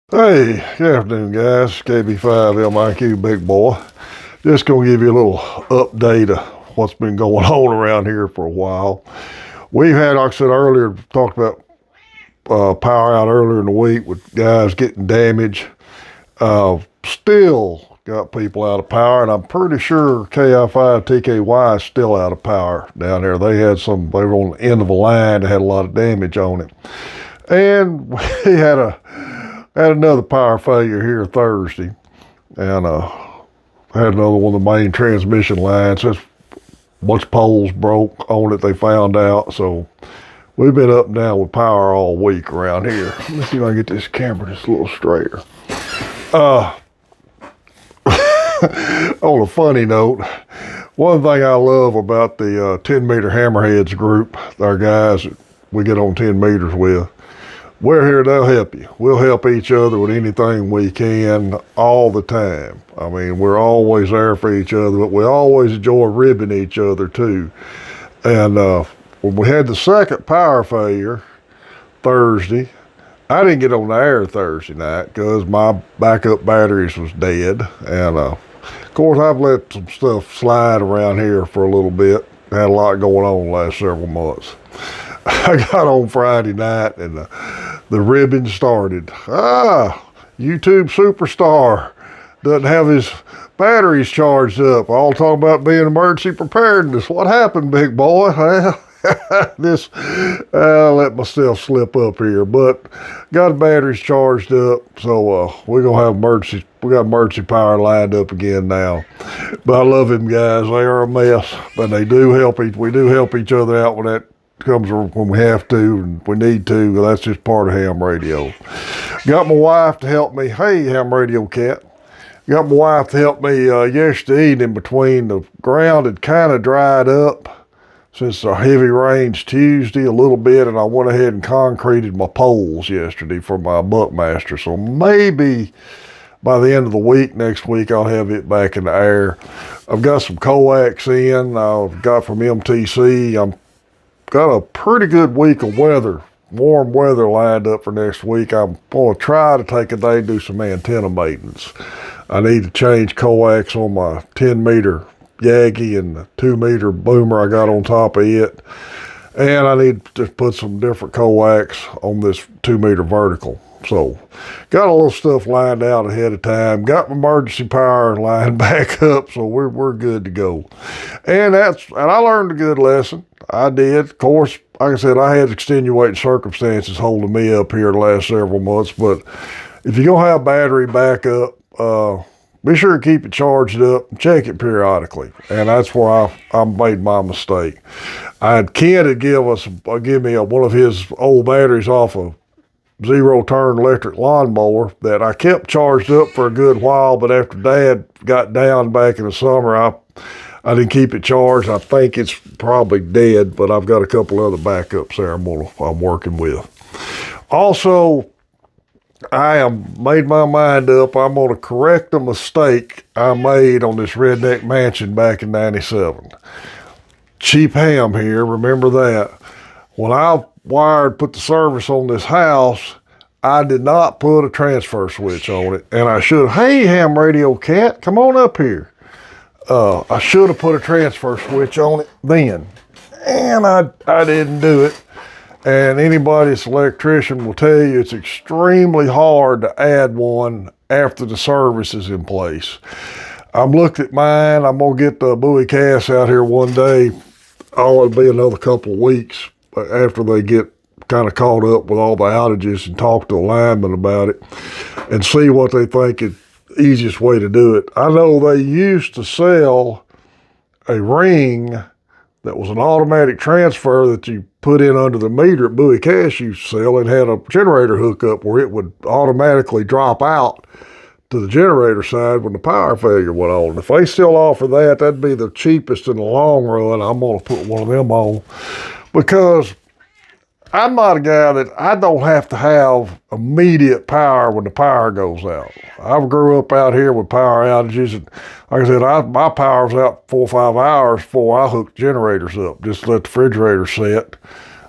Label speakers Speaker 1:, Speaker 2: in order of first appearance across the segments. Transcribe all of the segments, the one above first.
Speaker 1: Hey, good afternoon, guys. KB5LMIQ Big Boy. Just gonna give you a little update of what's been going on around here for a while. We've had, like I said earlier, talked about power out earlier in the week with guys getting damage. Still got people out of power, and I'm pretty sure KI5 TKY is still out of power down there. They were on the end of a line that had a lot of damage on it. And we had another power failure here Thursday, and had another one of the main transmission lines. Just a bunch of poles broke on it, they found out. So we've been up and down with power all week around here. Let's see if I can get this camera just a little straighter. On a funny note, one thing I love about the 10-meter hammerheads group, our guys that we get on 10 meters with, we're here, they'll help you. We'll help each other with anything we can all the time. I mean, we're always there for each other, but we always enjoy ribbing each other too. And when we had the second power failure Thursday, I didn't get on the air Thursday night because my backup batteries was dead. And of course, I've let some stuff slide around here for a little bit. Had a lot going on the last several months. I got on Friday night and the ribbon started. YouTube superstar doesn't have his batteries charged up. All talking about being emergency preparedness. What happened, big boy? I let myself slip up here, but got the batteries charged up, so we're gonna have we got emergency power lined up again now. But I love them guys. They are a mess, but we do help each other out when that comes, when we have to and we need to. That's just part of ham radio. Got my wife to help me. Hey, ham radio cat. Got my wife to help me yesterday evening. Between the ground had kind of dried up since the heavy rains Tuesday a little bit, and I went ahead and concreted my poles yesterday for my Buckmaster. So maybe by the end of the week, next week, I'll have it back in the air. I've got some coax in. I've got from MTC. I'm got a pretty good week of weather, warm weather lined up for next week. I'm going to try to take a day to do some antenna maintenance. I need to change coax on my 10-meter Yagi and the 2-meter boomer I got on top of it. And I need to just put some different coax on this 2-meter vertical. So got a little stuff lined out ahead of time. Got my emergency power lined back up, so we're good to go. And I learned a good lesson. I did. Of course, like I said, I had extenuating circumstances holding me up here the last several months, but if you're going to have battery backup, be sure to keep it charged up and check it periodically. And that's where I made my mistake. I had Ken to give me one of his old batteries off a zero-turn electric lawnmower that I kept charged up for a good while, but after Dad got down back in the summer, I didn't keep it charged. I think it's probably dead, but I've got a couple other backups there I'm working with. Also, I am made my mind up. I'm going to correct a mistake I made on this redneck mansion back in '97. Cheap ham here, remember that. When I put the service on this house, I did not put a transfer switch on it, and I should. Hey, ham radio cat, come on up here. I should have put a transfer switch on it then, and I didn't do it. And anybody that's an electrician will tell you it's extremely hard to add one after the service is in place. I'm looked at mine. I'm gonna get the Bowie Cass out here one day. It'll be another couple of weeks after they get kind of caught up with all the outages and talked to the linemen about it and see what they think is the easiest way to do it. I know they used to sell a ring that was an automatic transfer that you put in under the meter at Bowie Cash used to sell, and had a generator hookup where it would automatically drop out to the generator side when the power failure went on. If they still offer that, that'd be the cheapest in the long run. I'm going to put one of them on, because I'm not a guy that I don't have to have immediate power when the power goes out. I grew up out here with power outages, and like I said, my power's out 4 or 5 hours before I hook generators up, just to let the refrigerator set,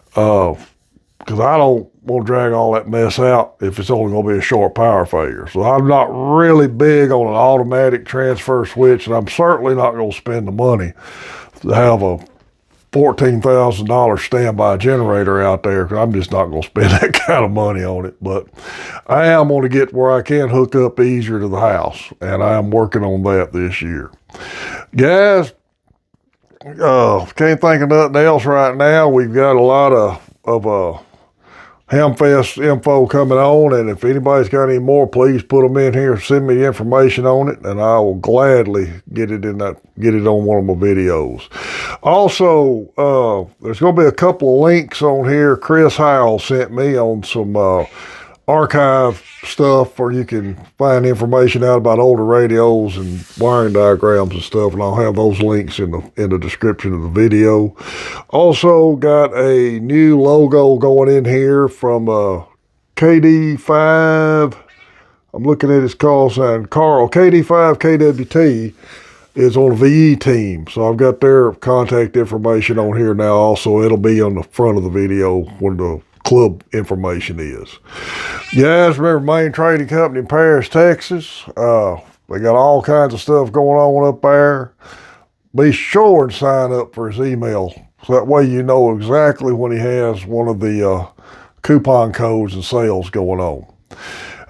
Speaker 1: because I don't want to drag all that mess out if it's only going to be a short power failure. So I'm not really big on an automatic transfer switch, and I'm certainly not going to spend the money to have a $14,000 standby generator out there, because I'm just not going to spend that kind of money on it. But I am going to get where I can hook up easier to the house, and I am working on that this year. Guys, can't think of nothing else right now. We've got a lot of Hamfest info coming on, and if anybody's got any more, please put them in here. Send me the information on it, and I will gladly get it on one of my videos. Also, there's going to be a couple of links on here. Chris Howell sent me on some archive stuff where you can find information out about older radios and wiring diagrams and stuff, and I'll have those links in the description of the video. Also got a new logo going in here from KD5. I'm looking at his call sign. Carl, KD5 KWT is on the VE team, so I've got their contact information on here now. Also, it'll be on the front of the video when the club information is. Guys, remember Main Trading Company in Paris, Texas. They got all kinds of stuff going on up there. Be sure and sign up for his email, so that way you know exactly when he has one of the coupon codes and sales going on.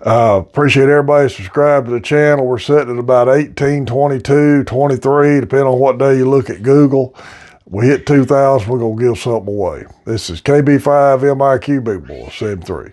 Speaker 1: Appreciate everybody subscribe to the channel. We're sitting at about 18, 22, 23, depending on what day you look at Google. We hit 2,000, we're going to give something away. This is KB5 MIQ Big Boy 73.